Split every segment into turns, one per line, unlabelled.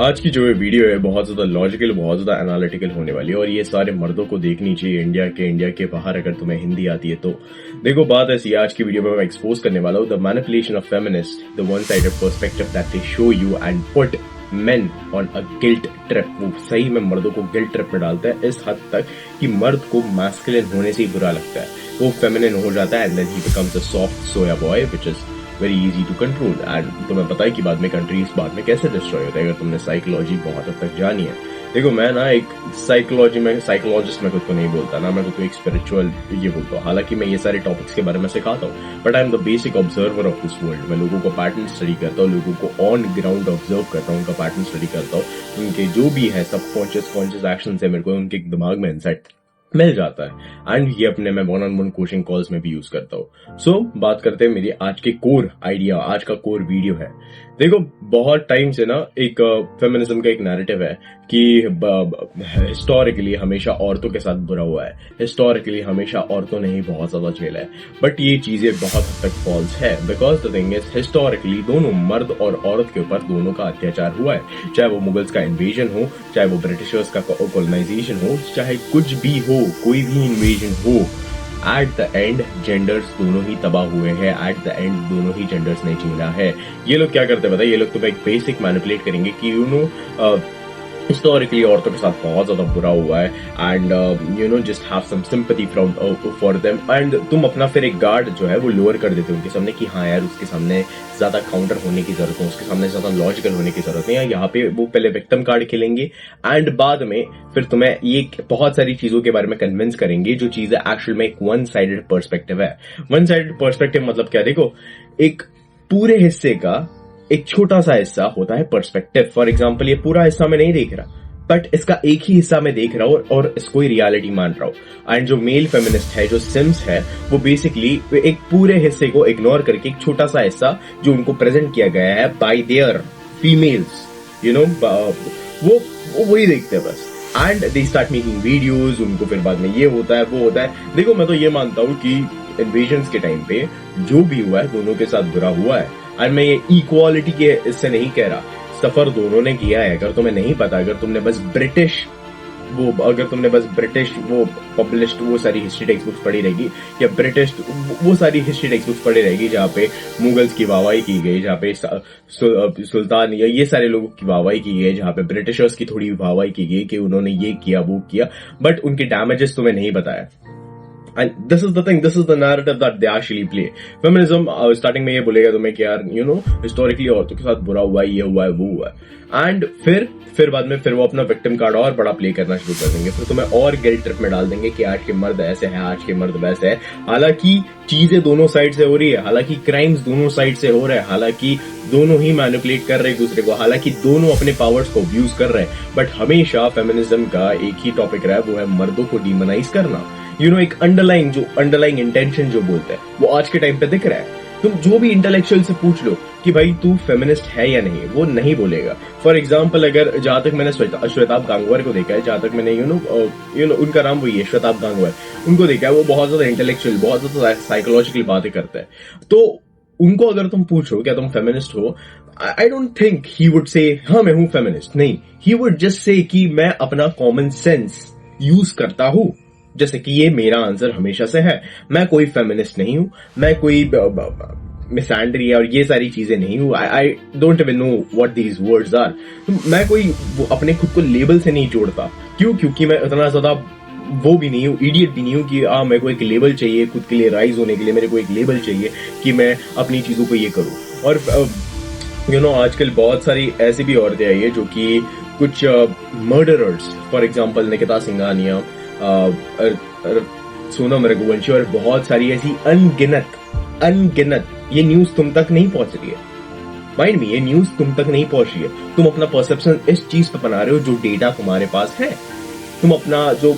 आज की जो ये वीडियो है बहुत ज्यादा लॉजिकल, बहुत ज्यादा एनालिटिकल होने वाली है और ये सारे मर्दों को देखनी चाहिए इंडिया के बाहर, अगर तुम्हें हिंदी आती है तो। देखो बात ऐसी है, आज की वीडियो में मैं एक्सपोज करने वाला हूँ the manipulation of feminist, the one sided perspective that they show you and put main on a guilt trip. वो सही में मर्दों को गिल्ट ट्रिप में डालता है इस हद तक कि मर्द को मैस्कुलिन होने से ही बुरा लगता है, वो फेमिनिन हो जाता है and then he becomes a soft soya boy which is very easy to control. And तुम्हें पता है कि बाद में कंट्रीज बाद में कैसे डिस्ट्रॉय होता है अगर तुमने साइकोलॉजी बहुत हद तक जानी है। देखो मैं ना एक साइकोलॉजिस्ट मैं खुद को नहीं बोलता ना, मैं खुद को एक स्पिरिचुअल ये बोलता हूँ। हालांकि मैं ये सारे टॉपिक्स के बारे में सिखाता हूँ, but I am the basic observer of this world. मैं लोगों को पैटर्न स्टडी करता हूँ, लोगों को ऑन ग्राउंड ऑब्जर्व करता हूँ, उनका पैटर्न स्टडी करता हूँ, उनके जो भी है सब कॉन्शियस एक्शन है मेरे को उनके दिमाग में इंसाइट मिल जाता है एंड ये अपने मैं 1-on-1 कोचिंग कॉल्स में भी यूज करता हूँ। सो बात करते हैं मेरी आज के कोर आइडिया, आज का कोर वीडियो है। देखो बहुत टाइम से ना एक फेमिनिज्म का एक नैरेटिव है कि हिस्टोरिकली हमेशा औरतों के साथ बुरा हुआ है, हिस्टोरिकली हमेशा औरतों ने ही बहुत ज्यादा झेला है। बट ये चीजें बहुत हद तक फॉल्स है, because the thing is historically दोनों मर्द और औरत के ऊपर दोनों का अत्याचार हुआ है। चाहे वो मुगल्स का इन्वेजन हो, चाहे वो ब्रिटिशर्स का कॉलोनाइजेशन हो, चाहे कुछ भी हो, कोई भी इन्वेजन हो, एट द एंड जेंडर्स दोनों ही तबाह हुए हैं, एट द एंड दोनों ही जेंडर्स ने झेला है। ये लोग क्या करते हैं पता है, ये लोग तुम्हें एक बेसिक मैनिपुलेट करेंगे कि यू नो हिस्टोरिकली औरतों के साथ बहुत ज्यादा बुरा हुआ है and you know just have some sympathy from for them, and तुम अपना फिर एक गार्ड जो है वो लोअर कर देते हो उनके सामने कि हाँ यार उसके सामने ज्यादा काउंटर होने की जरूरत है, उसके सामने ज्यादा लॉजिकल होने की जरूरत है। यहाँ पे वो पहले विक्टिम कार्ड खेलेंगे एंड बाद में फिर तुम्हें ये बहुत सारी चीजों के बारे में कन्विंस करेंगे जो चीजें एक्चुअल में एक वन साइडेड पर्सपेक्टिव है। वन साइडेड पर्सपेक्टिव मतलब क्या, देखो एक पूरे हिस्से का एक छोटा सा हिस्सा होता है पर्सपेक्टिव। फॉर एग्जाम्पल ये पूरा हिस्सा मैं नहीं देख रहा बट इसका एक ही हिस्सा मैं देख रहा हूं और इसको ही रियलिटी मान रहा हूं। एंड जो मेल फेमिनिस्ट है, जो सिम्स है, वो बेसिकली एक पूरे हिस्से को इग्नोर करके एक छोटा सा हिस्सा जो उनको प्रेजेंट किया गया है bye there females, you know, वो वही देखते हैं बस। And they start making videos, उनको फिर बाद में ये होता है वो होता है। देखो मैं तो ये मानता हूं कि इन्वेजन्स के टाइम पे जो भी हुआ है दोनों के साथ बुरा हुआ है। एंड मैं ये इक्वालिटी के इससे नहीं कह रहा, सफर दोनों ने किया है। अगर तुम्हें नहीं पता, अगर तुमने बस ब्रिटिश वो पब्लिश्ड वो सारी हिस्ट्री टेक्स्ट बुक्स पढ़ी रहेगी या ब्रिटिश वो सारी हिस्ट्री टेक्स्ट बुक्स पढ़ी रहेगी जहाँ पे मुगल्स की वाहवाही की गई, जहाँ पे सुल्तान या ये सारे लोगों की वाहवाही की गई, जहाँ पे ब्रिटिशर्स की थोड़ी वाहवाही की गई कि उन्होंने ये किया वो किया, बट उनके डैमेजेस तुम्हें नहीं बताया। And this is the thing, this is the narrative that they actually play. Feminism starting में ये बोलेगा तुम्हें कि यार you know historically औरतों के साथ बुरा हुआ है, ये हुआ है वो हुआ है, एंड फिर बाद में फिर वो अपना विक्टिम कार्ड और बड़ा प्ले करना शुरू कर देंगे, फिर तुम्हें और गिल्ट ट्रिप में डाल देंगे कि आज के मर्द ऐसे हैं, आज के मर्द वैसे है। हालांकि चीजें दोनों साइड से हो रही है, हालांकि क्राइम्स दोनों साइड से हो रहे हैं, हालांकि दोनों ही मैनिपुलेट कर रहे हैं एक दूसरे को, हालांकि दोनों अपने पावर्स को अब्यूज कर रहे हैं, बट हमेशा फेमिनिज्म का एक ही टॉपिक रहा है, वो है मर्दों को डीमोनाइज करना। यू नो एक अंडरलाइंग इंटेंशन जो बोलते हैं वो आज के टाइम पे दिख रहा है। तुम जो भी इंटेलेक्चुअल से पूछ लो कि भाई तू फेमिनिस्ट है या नहीं, वो नहीं बोलेगा। फॉर एग्जाम्पल अगर जहां तक मैंने श्वेताब गांगुवार को देखा है, जहां तक मैंने यू नो उनका नाम वही है श्वेताब गांगुवार, उनको देखा है, वो बहुत ज्यादा इंटेलेक्चुअल, बहुत ज्यादा साइकोलॉजिकल बातें करते हैं। तो उनको अगर तुम पूछो क्या तुम फेमिनिस्ट हो, I don't think he would say हाँ मैं हूं फेमिनिस्ट, नहीं, ही वुड जस्ट से कि मैं अपना कॉमन सेंस यूज करता हूं, जैसे कि ये मेरा आंसर हमेशा से है। मैं कोई फेमिनिस्ट नहीं हूं, मैं कोई मिसैंड्री और ये सारी चीजें नहीं हूं, I don't even know what these words are. मैं कोई अपने खुद को लेबल से नहीं जोड़ता। क्यों? क्योंकि मैं इतना ज्यादा वो भी नहीं हूं, इडियट भी नहीं हूं कि मेरे को एक लेबल चाहिए खुद के लिए राइज होने के लिए, मेरे को एक लेबल चाहिए कि मैं अपनी चीजों को ये करूं। और यू नो आजकल बहुत सारी ऐसी भी औरतें आई है जो कि कुछ murderers, for example Nikita Singhania, Sonam Raghuvanshi और बहुत सारी ऐसी अनगिनत ये न्यूज तुम तक नहीं पहुंच रही है। माइंड में ये न्यूज तुम तक नहीं पहुंच रही है। तुम अपना परसेप्शन इस चीज पे बना रहे हो जो डेटा तुम्हारे पास है, तुम अपना जो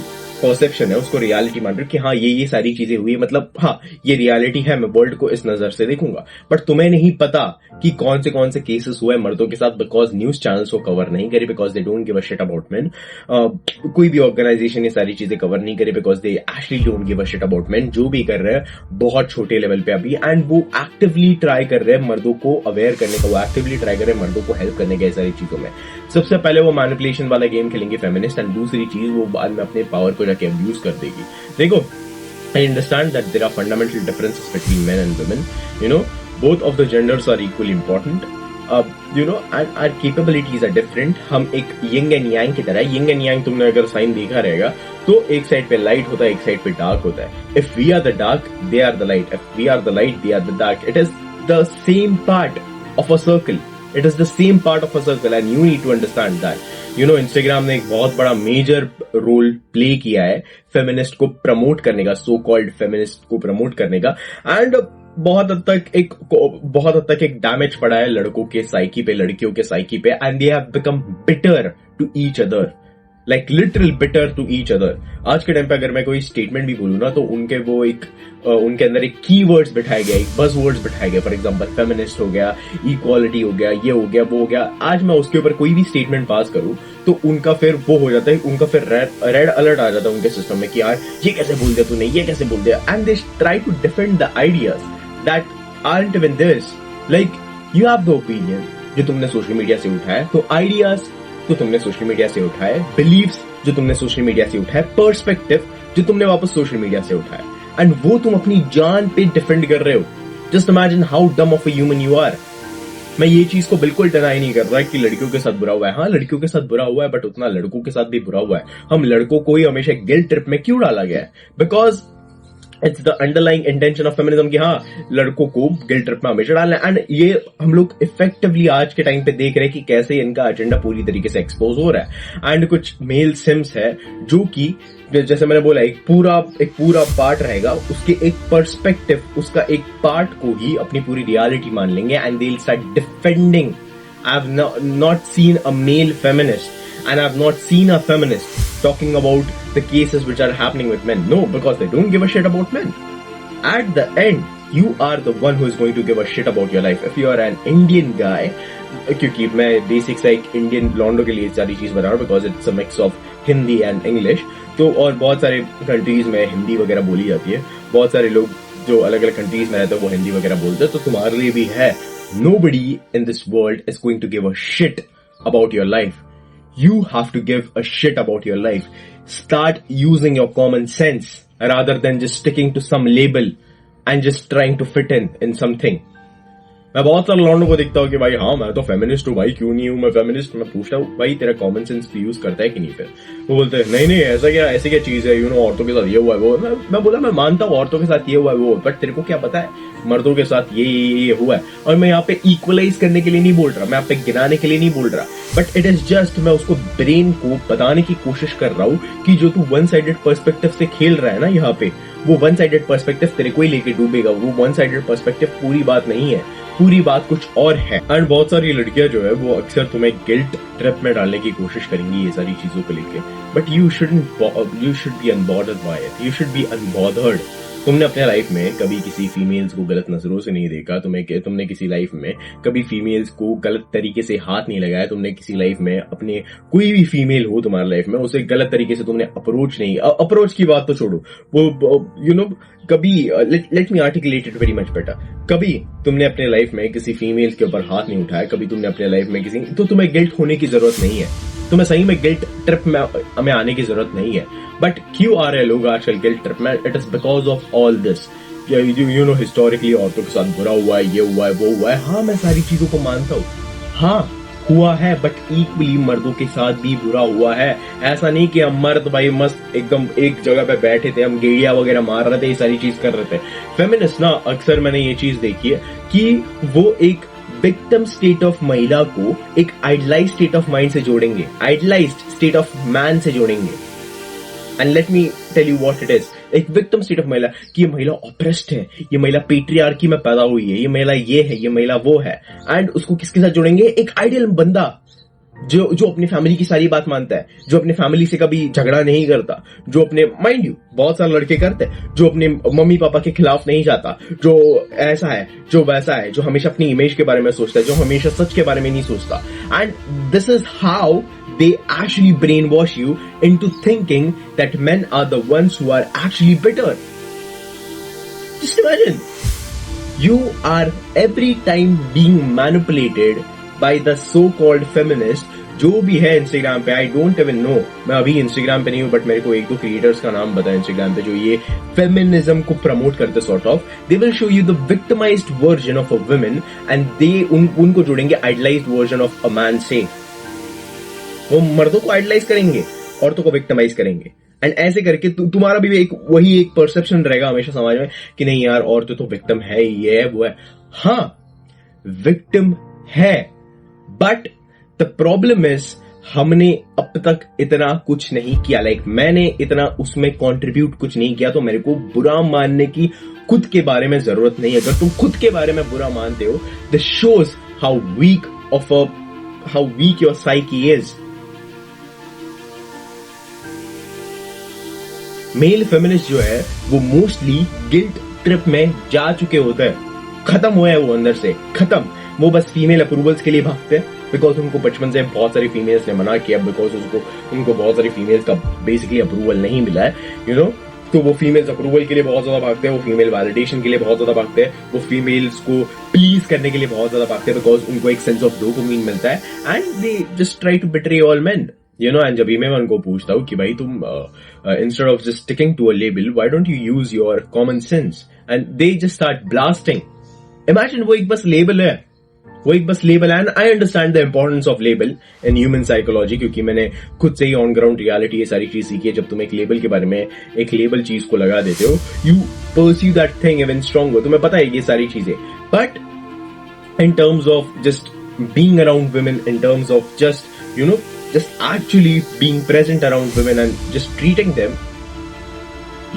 परसेप्शन है उसको रियलिटी मान रहे हो कि हाँ ये सारी चीजें हुई, मतलब हाँ ये रियलिटी है, मैं वर्ल्ड को इस नजर से देखूंगा। बट तुम्हें नहीं पता कि कौन से केसेस हुए मर्दों के साथ, बिकॉज न्यूज चैनल्स को कवर नहीं करे, because they don't give a shit about main. कोई भी ऑर्गेनाइजेशन ये सारी चीजें कवर नहीं करे, because they actually don't give a shit about main. जो भी कर रहे हैं बहुत छोटे लेवल पे अभी, एंड वो एक्टिवली ट्राई कर रहे हैं मर्दों को अवेयर करने का, वो एक्टिवली ट्राई कर रहे हैं मर्दों को हेल्प करने का सारी चीजों में। सबसे पहले वो मैनिपुलेशन वाला गेम खेलेंगे फेमिनिस्ट, एंड दूसरी चीज वो बाद में अपने पावर को जाके अब्यूज कर देगी। देखो, I understand that there are fundamental differences between men and women, you know, both of the genders are equally important, you know, are capabilities are different. हम एक यिंग एंड यांग की तरह, yin and yang तुमने अगर sign देखा रहेगा तो एक साइड पे लाइट होता है, एक साइड पे डार्क होता है। If we are the dark, they are the light, if we are the light, they are the dark. It is the same part of a circle, it is the same part of a circle, and you need to understand that. You know, Instagram ने एक बहुत बड़ा major role play किया है feminist को promote करने का, so called feminist को प्रमोट करने का, एंड बहुत हद तक एक डैमेज पड़ा है लड़कों के साइकी पे, लड़कियों के साइकी पे, and they have become bitter to each other, like literal bitter to each other. आज के टाइम पे अगर मैं कोई स्टेटमेंट भी बोलूं ना तो उनके अंदर एक की वर्ड्स बिठाए गए, एक बज वर्ड्स बिठाए गए। फॉर एग्जांपल फेमिनिस्ट हो गया, इक्वालिटी हो गया, ये हो गया, वो हो गया। आज मैं उसके ऊपर कोई भी स्टेटमेंट पास करूं तो उनका फिर वो हो जाता है, उनका फिर रेड अलर्ट आ जाता है उनके सिस्टम में कि यार ये कैसे बोल दिया तूने, ये कैसे बोल दिया, and they try to defend the ideas that aren't even this. Like, you have the opinion जो तुमने सोशल मीडिया से उठाया, तो आइडियाज जो तुमने सोशल मीडिया से उठाए, बिलीव्स जो तुमने सोशल मीडिया से उठाए, पर्सपेक्टिव जो तुमने वापस सोशल मीडिया से उठाया, एंड वो तुम अपनी जान पे डिफेंड कर रहे हो। Just imagine how dumb of a human you are. मैं ये चीज को बिल्कुल डिनाई नहीं कर रहा कि लड़कियों के साथ बुरा हुआ है। हाँ, लड़कियों के साथ बुरा हुआ है, बट उतना लड़कों के साथ भी बुरा हुआ है। हम लड़कों को ही हमेशा गिल्ट ट्रिप में क्यों डाला गया है? Because it's the underlying intention of feminism कि हाँ लड़कों को गिल्ट ट्रिप में हमेशा डालना है। एंड ये हम लोग इफेक्टिवली आज के टाइम पे देख रहे हैं कि कैसे इनका एजेंडा पूरी तरीके से एक्सपोज हो रहा है। एंड कुछ मेल सिम्स है जो कि जैसे मैंने बोला एक पूरा पार्ट रहेगा, उसके एक पर्सपेक्टिव, उसका एक पार्ट को ही अपनी पूरी रियलिटी मान लेंगे, and they will start defending. I have not seen a male feminist and I've not seen a feminist talking about the cases which are happening with men. No, because they don't give a shit about men. At the end, you are the one who is going to give a shit about your life. If you are an Indian guy, क्योंकि मैं basic सा एक Indian लॉन्डो के लिए सारी चीज बता रहा हूँ, because it's a mix of Hindi and English. तो और बहुत सारे कंट्रीज में हिंदी वगैरह बोली जाती है, बहुत सारे लोग जो अलग अलग कंट्रीज में रहते हैं वो हिंदी वगैरह बोलते हैं, तो तुम्हारे लिए भी है। Nobody in this world is going to give a shit about your life. You have to give a shit about your life. Start using your common sense rather than just sticking to some label and just trying to fit in something. मैं बहुत सारे लौंडों को देखता हूँ कि भाई हाँ मैं तो फेमिनिस्ट हूँ, भाई क्यों नहीं हूँ मैं फेमिनिस्ट। मैं पूछता हूँ भाई तेरा कॉमन सेंस यूज करता है कि नहीं? फिर वो बोलते हैं नहीं ऐसे क्या चीज है, यू नो औरतों के साथ ये हुआ है वो। मैं बोला मैं मानता हूँ औरतों के साथ ये हुआ है वो, बट तेरे को क्या पता है मर्दों के साथ ये हुआ है। और मैं यहाँ पे इक्वलाइज करने के लिए नहीं बोल रहा, मैं यहाँ पे गिनाने के लिए नहीं बोल रहा, बट इट इज जस्ट मैं उसको ब्रेन को बताने की कोशिश कर रहा हूँ कि जो तू वन साइडेड पर्सपेक्टिव से खेल रहा है ना यहाँ पे, वो वन साइडेड पर्सपेक्टिव तेरे को ही लेके डूबेगा। वो वन साइडेड पर्सपेक्टिव पूरी बात नहीं है, पूरी बात कुछ और है। एंड बहुत सारी लड़कियां जो है वो अक्सर तुम्हें गिल्ट ट्रिप में डालने की कोशिश करेंगी ये सारी चीजों को लेके, but you should be unbordered by it, you should be unbordered. तुमने अपने लाइफ में कभी किसी फीमेल्स को गलत नजरों से नहीं देखा, तुमने किसी लाइफ में कभी फीमेल्स को गलत तरीके से हाथ नहीं लगाया, तुमने किसी लाइफ में अपने कोई भी फीमेल हो तुम्हारी लाइफ में उसे गलत तरीके से तुमने अप्रोच की बात तो छोड़ो, वो यू नो कभी let me articulate it very much better. कभी तुमने अपने लाइफ में किसी फीमेल के ऊपर हाथ नहीं उठाया, कभी तुमने अपने लाइफ में किसी, तो तुम्हें गिल्ट होने की जरूरत नहीं है, तुम्हें सही में गिल्ट ट्रिप में आने की जरूरत नहीं है। बट क्यों आ रहे हैं लोग आजकल गिल्ट ट्रिप में? It is because of all this, you know historically औरतों के साथ बुरा हुआ है, ये हुआ है, वो हुआ है। हाँ मैं सारी चीजों को मानता हूँ, हाँ हुआ है, बट इक्वली मर्दों के साथ भी बुरा हुआ है। ऐसा नहीं कि हम मर्द भाई मस्त एकदम एक जगह पे बैठे थे, हम गेड़िया वगैरह मार रहे थे, ये सारी चीज कर रहे थे। फेमिनिस्ट ना अक्सर मैंने ये चीज देखी है कि वो एक विक्टिम स्टेट ऑफ महिला को एक आइडलाइज स्टेट ऑफ माइंड से जोड़ेंगे, आइडलाइज्ड स्टेट ऑफ मैन से जोड़ेंगे। And let me tell you what it is, एक विक्टिम स्टेट ऑफ महिला कि ये महिला ऑप्रेस्ड है, ये महिला पेट्रियार्की में पैदा हुई है, ये महिला ये है, ये महिला वो है। एंड उसको किसके साथ जोड़ेंगे? एक आइडियल बंदा, जो अपनी फैमिली की सारी बात मानता है, जो अपनी फैमिली से कभी झगड़ा नहीं करता, जो अपने, माइंड यू बहुत सारे लड़के करते हैं, जो अपने मम्मी पापा के खिलाफ नहीं जाता, जो ऐसा है, जो वैसा है, जो हमेशा अपनी इमेज के बारे में सोचता है, जो हमेशा सच के बारे में नहीं सोचता. And this is how they actually brainwash you into thinking that men are the ones who are actually bitter. Just imagine, you are every time being manipulated by the so-called feminist जो भी है Instagram पे. आई don't even no, मैं अभी Instagram पे नहीं हूं, but मेरे को एक दो क्रिएटर्स का नाम पता है इंस्टाग्राम पे जो ये फेमिनिज्म को प्रमोट करते sort of. They will show you the victimised version of a woman and they उनको जोड़ेंगे idealised version of a man से. वो मर्दों को आइडलाइज करेंगे, औरतों को विक्टिमाइज करेंगे. एंड ऐसे करके तुम्हारा भी वही एक परसेप्शन रहेगा हमेशा समाज में कि नहीं यार औरतें तो विक्टिम है, ये है वो है. हाँ विक्टिम है, बट द प्रॉब्लम इज हमने अब तक इतना कुछ नहीं किया. मैंने इतना उसमें कंट्रीब्यूट कुछ नहीं किया, तो मेरे को बुरा मानने की खुद के बारे में जरूरत नहीं है. अगर तुम खुद के बारे में बुरा मानते हो, this shows how weak your psyche is. Male feminist जो है वो मोस्टली गिल्ट ट्रिप में जा चुके होते हैं. खत्म हुआ है वो अंदर से, खत्म. वो बस फीमेल अप्रूवल्स के लिए भागते हैं, बिकॉज उनको बचपन से बहुत सारी फीमेल्स ने मना किया, बिकॉज उनको बहुत सारी फीमेल्स का बेसिकली अप्रूवल नहीं मिला है, यू नो. तो वो फीमेल्स अप्रूवल के लिए बहुत ज्यादा भागते हैं, वो फीमेल वैलिडेशन के लिए बहुत ज्यादा भागते हैं, वो फीमेल्स को प्लीज करने के लिए बहुत ज्यादा भागते हैं, बिकॉज उनको एक सेंस ऑफ डोपामाइन मिलता है. And they just try to betray all men, you know. And जब भी मैं उनको पूछता हूँ कि भाई तुम instead of just sticking to a label, why don't you use your common sense, and they just start blasting. Imagine वो एक बस लेबल है, and I understand the importance of label in human psychology, क्योंकि मैंने खुद से ही on ground reality ये सारी चीज सीखी है. जब तुम एक लेबल के बारे में एक लेबल चीज को लगा देते हो, you perceive that thing even stronger. तुम्हें पता है ये सारी चीजें, but in terms of just being around women, in terms of just you know just actually being present around women and just treating them,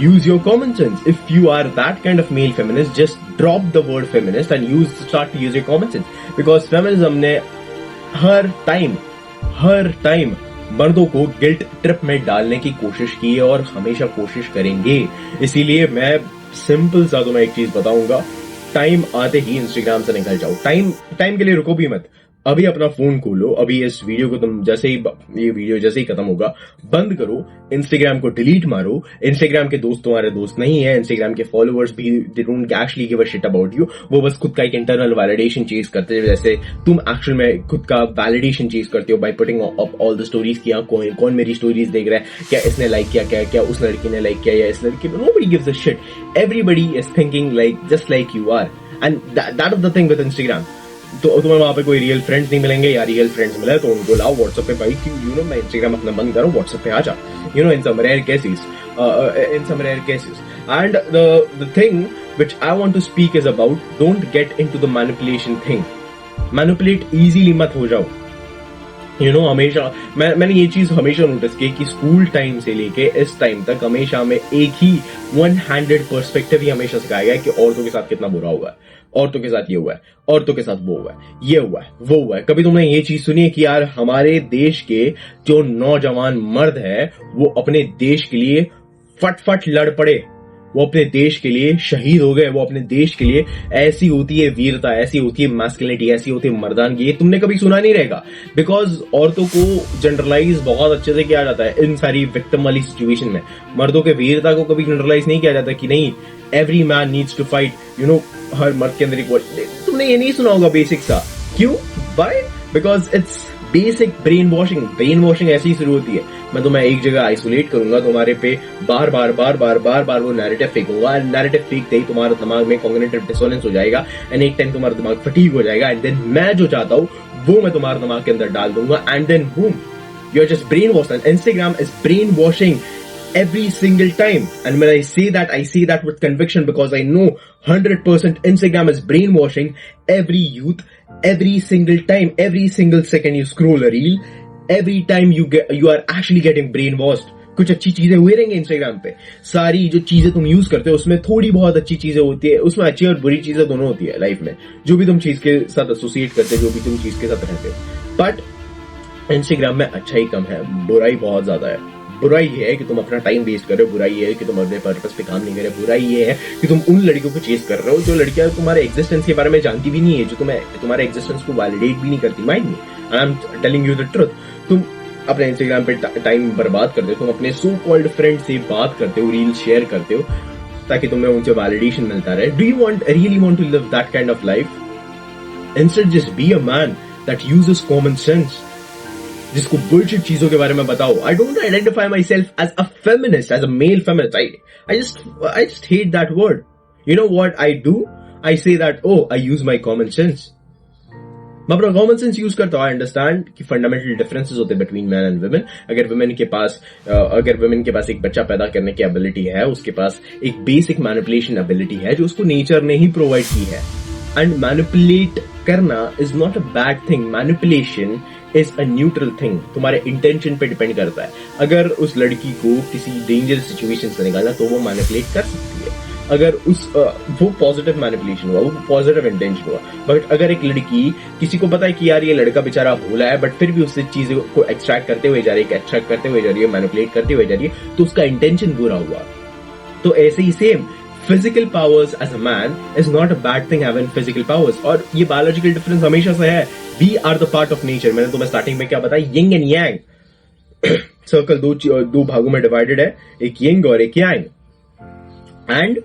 use your common sense. If you are that kind of male feminist, just drop the word feminist and start to use your common sense, because feminism ने हर time मर्दों को guilt trip में डालने की कोशिश की है और हमेशा कोशिश करेंगे. इसीलिए मैं सिंपल सा तुम्हें एक चीज बताऊंगा, टाइम आते ही इंस्टाग्राम से निकल जाओ. टाइम के लिए रुको भी मत. अभी अपना फोन खोलो, अभी इस वीडियो को तुम ये वीडियो जैसे ही खत्म होगा बंद करो, इंस्टाग्राम को डिलीट मारो. इंस्टाग्राम के दोस्त तुम्हारे दोस्त नहीं है, इंस्टाग्राम के फॉलोअर्स भी they don't actually give a shit about you. वो बस खुद का एक इंटरनल वैलिडेशन चेज करते हैं, जैसे तुम एक्चुअल में खुद का वैलिडेशन चेज करते हो by putting up all the stories की. कौन मेरी स्टोरीज देख रहा है, क्या इसने लाइक किया, क्या उस लड़की ने लाइक किया, या इस लड़की. Nobody gives a shit. Everybody is thinking just like you are, and that is the thing with Instagram. तो तुम्हें वहां पे कोई रियल फ्रेंड्स नहीं मिलेंगे, या रियल फ्रेंड्स मिले तो उनको लाओ व्हाट्सएप पे. भाई यू नो मैं इंस्टाग्राम अपना बंद करूं, व्हाट्सएप पे आ जा, you know, in some rare cases. And the thing which I want to speak is about, don't get into the manipulation thing. Manipulate easily मत हो जाओ, यू नो. हमेशा मैंने ये चीज हमेशा नोटिस की कि स्कूल टाइम से लेके इस टाइम तक हमेशा हमें एक ही वन हैंडेड पर्सपेक्टिव ही हमेशा सिखाया गया है कि औरतों के साथ कितना बुरा हुआ है, औरतों के साथ ये हुआ है, औरतों के साथ वो हुआ है, ये हुआ है, वो हुआ है. कभी तुमने ये चीज सुनी है कि यार हमारे देश के जो नौजवान मर्द है वो अपने देश के लिए फट लड़ पड़े, वो अपने देश के लिए शहीद हो गए, वो अपने देश के लिए. ऐसी होती है वीरता, ऐसी होती है मैस्कुलिनिटी, ऐसी होती है मर्दानगी. ये तुमने कभी सुना नहीं रहेगा, बिकॉज औरतों को जनरलाइज बहुत अच्छे से किया जाता है इन सारी विक्टिम वाली सिचुएशन में. मर्दों के वीरता को कभी जनरलाइज नहीं किया जाता कि नहीं every man needs to fight, you know. हर मर्द के अंदर एक, तुमने ये नहीं सुना होगा बेसिक सा. क्यों? By because it's basic brainwashing ऐसी ही शुरू होती है. मैं तुम्हें एक जगह आइसोलेट करूंगा, तुम्हारे पे बार बार वो नैरेटिव फेंकूंगा. नैरेटिव फेंकते ही तुम्हारे दिमाग में कॉग्निटिव डिसोनेंस हो जाएगा, एंड एक टाइम तुम्हारा दिमाग फटीग हो जाएगा, एंड देन मैं जो चाहता हूं वो मैं तुम्हारे दिमाग के अंदर डाल दूंगा, and then boom, you are just brainwashed. And Instagram is brainwashing every single time, and when I say that with conviction, because I know 100% Instagram is brainwashing every youth, every single time, every single second you scroll a reel, every time you are actually getting brainwashed. कुछ अच्छी चीजें हुए रहेंगे Instagram पे, सारी जो चीजें तुम यूज करते हो उसमें थोड़ी बहुत अच्छी चीजें होती है, उसमें अच्छी और बुरी चीजें दोनों होती है लाइफ में, जो भी तुम चीज के साथ एसोसिएट करते हो, जो भी तुम चीज के साथ रहते हो. बट इंस्टाग्राम में अच्छाई कम है, बुराई बहुत ज्यादा है। बुराई ये है कि तुम अपना टाइम वेस्ट कर रहे हो, बुराई ये है कि तुम अपने पर्पस पे काम नहीं कर रहे, बुराई ये है कि तुम उन लड़कियों को चेस कर रहे हो जो लड़कियां तुम्हारे एग्जिस्टेंस के बारे में जानती भी नहीं है, जो तुम्हारे एग्जिस्टेंस को वैलिडेट भी नहीं करती। Mind me, I am telling you the truth. तुम अपने इंस्टाग्राम पे टाइम बर्बाद करते हो, तुम अपने सो कॉल्ड फ्रेंड से बात करते हो, रील शेयर करते हो ताकि तुम्हें उनसे वैलिडेशन मिलता रहे। Do you really want to live that kind of life? Instead just be a man that uses common sense, जिसको बुलशिट चीजों के बारे में बताओ। I don't identify myself as a feminist, as a male feminist. I just hate that word. You know what I do? I say that I use my common sense. मैं अपना common sense use करता हूँ। I understand कि fundamental differences होते हैं between man and women. अगर women के पास एक बच्चा पैदा करने की एबिलिटी है, उसके पास एक बेसिक मैनिपुलेशन एबिलिटी है जो उसको नेचर ने ही प्रोवाइड की है। एंड मैनिपुलेट करना is not a bad thing. Manipulation is a neutral thing. तुम्हारे इंटेंशन पे डिपेंड करता है। अगर उस लड़की को किसी डेंजरस सिचुएशन से निकालना तो वो मैनिपुलेट कर सकती है। अगर वो पॉजिटिव मैनिपुलेशन हुआ, वो पॉजिटिव इंटेंशन हुआ। बट अगर एक लड़की, किसी को पता है कि यार ये लड़का बेचारा भोला है, बट फिर भी उससे चीजों को एक्सट्रैक्ट करते हुए जा रही है, मैनिपुलेट करते हुए जा रही है, तो उसका इंटेंशन बुरा हुआ। तो ऐसे ही same physical powers as a man is not a bad thing, having physical powers. और ये बायोलॉजिकल डिफरेंस हमेशा से है। We are the part of nature. मैंने तुम्हें स्टार्टिंग में क्या बताया, यिंग एंड यांग। सर्कल दो भागों में डिवाइडेड है, एक यिंग और एक yang. And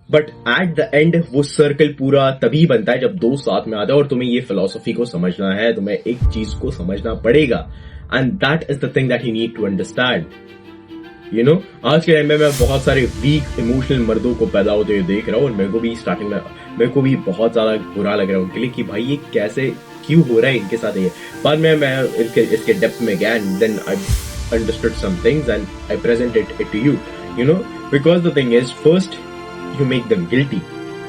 but at the end वो सर्कल पूरा तभी बनता है जब दो साथ में आते हैं। और तुम्हें ये फिलॉसफी को समझना है, तुम्हें एक चीज को समझना पड़ेगा, and that is the thing that you need to understand. You know, आज के टाइम में मैं बहुत सारे वीक इमोशनल मर्दों को पैदा होते हुए देख रहा हूँ, और मेरे को भी स्टार्टिंग में मेरे को भी बहुत ज्यादा बुरा लग रहा है उनके लिए कि भाई ये कैसे क्यों हो रहा है इनके साथ ये। बाद में मैं इसके डेप्थ में गया, and then I understood some things and I presented it to you. You know, because the thing is, first you make them guilty.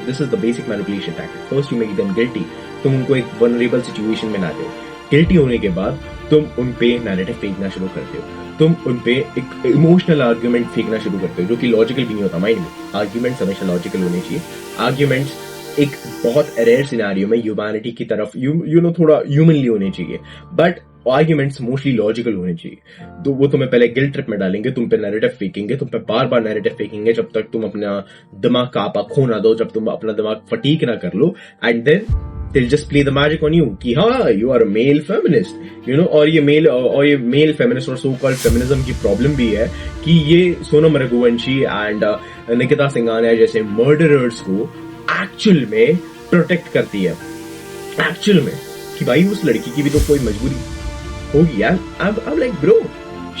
This is the basic manipulation tactic. First you make them guilty. तुम उनको एक vulnerable situation में लाते हो। guilty होने के बाद तुम उन पे narrative फेंकना शुरू करते हो। तुम उन पे एक emotional argument फेंकना शुरू करते हो, जो कि logical भी नहीं होता। माइंड में, arguments हमेशा logical होने चाहिए। arguments एक बहुत रेयर सिनेरियो में ह्यूमैनिटी की तरफ यू नो थोड़ा ह्यूमनली होने चाहिए, बट आर्ग्यूमेंट्स मोस्टली लॉजिकल होने चाहिए। तो वो तुम्हें पहले गिल्ट ट्रिप में डालेंगे, तुम पे नैरेटिव फेंकेंगे, तुम पे बार बार नैरेटिव फेंकेंगे जब तक तुम अपना दिमाग का आपा खो ना दो, जब तुम अपना दिमाग फटीक ना कर लो, and then they'll just play the magic on you कि हाँ you are a male feminist, you know। और ये मेल फेमिनिस्ट और सो कॉल्ड फेमिनिज्म की प्रॉब्लम भी है कि ये सोनम रघुवंशी एंड निकिता सिंघानिया जैसे मर्डरर्स को एक्चुअल में प्रोटेक्ट करती है। एक्चुअल में कि भाई उस लड़की की भी तो कोई मजबूरी होगी यार। I'm like bro,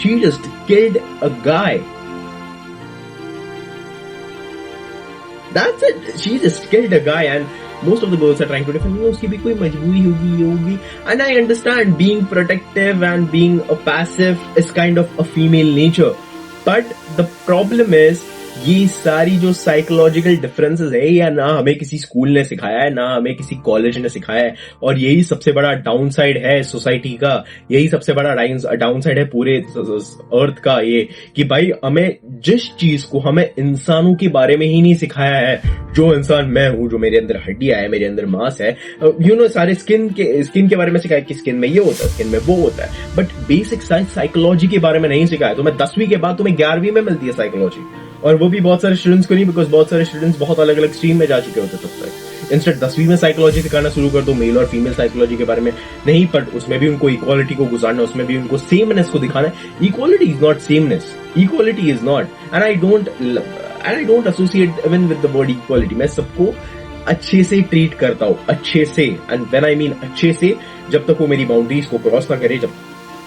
she just killed a guy. That's it. She just killed a guy, and most of the girls are trying to defend, उसकी भी कोई मजबूरी होगी, ये होगी। And I understand being protective and being a passive is kind of a female nature, but the problem is ये सारी जो साइकोलॉजिकल डिफरेंसेस है, या ना हमें किसी स्कूल ने सिखाया है, ना हमें किसी कॉलेज ने सिखाया है। और यही सबसे बड़ा डाउन साइड है सोसाइटी का, यही सबसे बड़ा डाउन साइड है पूरे अर्थ का, ये कि भाई हमें जिस चीज को हमें इंसानों के बारे में ही नहीं सिखाया है, जो इंसान मैं हूं, जो मेरे अंदर हड्डियां है, मेरे अंदर मांस है, यू नो, सारे स्किन के बारे में सिखाया कि स्किन में ये होता है, स्किन में वो होता है, बट बेसिक साइकोलॉजी के बारे में नहीं सिखाया। तुम्हें 10वीं के बाद तुम्हें 11वीं में मिलती है साइकोलॉजी, और वो भी बहुत सारे स्टूडेंट्स को नहीं, बिकॉज बहुत सारे स्टूडेंट्स बहुत अलग अलग स्ट्रीम में जा चुके होते तब तक। इंस्टेड 10वीं में साइकोलॉजी सिखाना शुरू कर दो, मेल और फीमेल साइकोलॉजी के बारे में नहीं, बट उसमें भी उनको इक्वालिटी को गुजारना, उसमें भी उनको सेमनेस को दिखाना है। Equality is not sameness, equality is not, and I don't associate even with the word equality. मैं सबको अच्छे से ट्रीट करता हूं, अच्छे से, एंड व्हेन आई मीन अच्छे से, जब तक वो मेरी बाउंड्रीज को क्रॉस ना करे,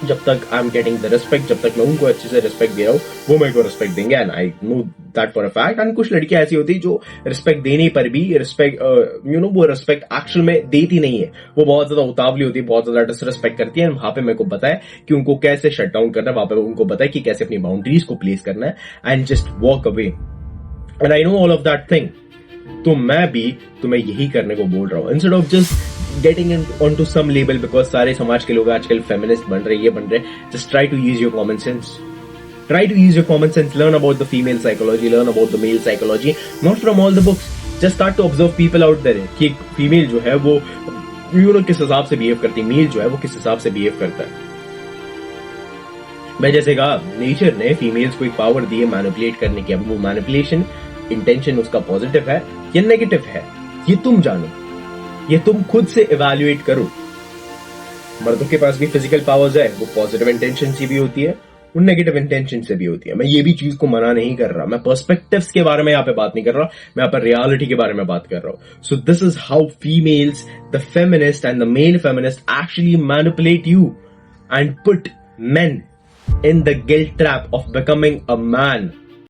जब तक I am getting the respect, जब तक मैं उनको अच्छे से रिस्पेक्ट दे रहा हूँ, वो मेरे को रिस्पेक्ट देंगे, and I know that for a fact. And कुछ लड़कियां ऐसी होती है जो रिस्पेक्ट देने पर भी रिस्पेक्ट वो रिस्पेक्ट एक्चुअल में देती नहीं है, वो बहुत ज्यादा उतावली होती है, बहुत ज्यादा डिसरिस्पेक्ट करती है। वहां पे मेरे को पता है कि उनको कैसे शट डाउन करना है, वहां पे उनको पता है कि कैसे अपनी बाउंड्रीज को प्लेस करना है, and just walk away, and I know all of that thing. तो मैं भी तुम्हें यही करने को बोल रहा हूँ, instead of just getting onto some label, because सारे समाज के लोग आजकल फेमिनिस्ट बन रहे, ये बन रहे। Just try to use your common sense. Try to use your common sense. Learn about the female psychology. Learn about the male psychology. Not from all the books. Just start to observe people out there. कि एक female जो है वो किस हिसाब से behave करती है, मेल जो है वो किस हिसाब से बिहेव करता है। मैं जैसे कहा, नेचर ने फीमेल्स को एक पावर दी है मैनिपुलेट करने की। अब वो मैनिपुलेशन इंटेंशन उसका पॉजिटिव है या नेगेटिव है, ये तुम जानो, ये तुम खुद से इवैल्यूएट करो। मर्दों के पास भी फिजिकल पावर्स है, वो पॉजिटिव इंटेंशन से भी होती है, वो नेगेटिव इंटेंशन से भी होती है। मैं ये भी चीज को मना नहीं कर रहा, मैं पर्सपेक्टिव्स के बारे में यहाँ पे बात नहीं कर रहा, मैं यहाँ पर रियलिटी के बारे में बात कर रहा हूं। So this is how females, the feminist and the male feminist actually manipulate you and put men in the guilt trap of becoming a man.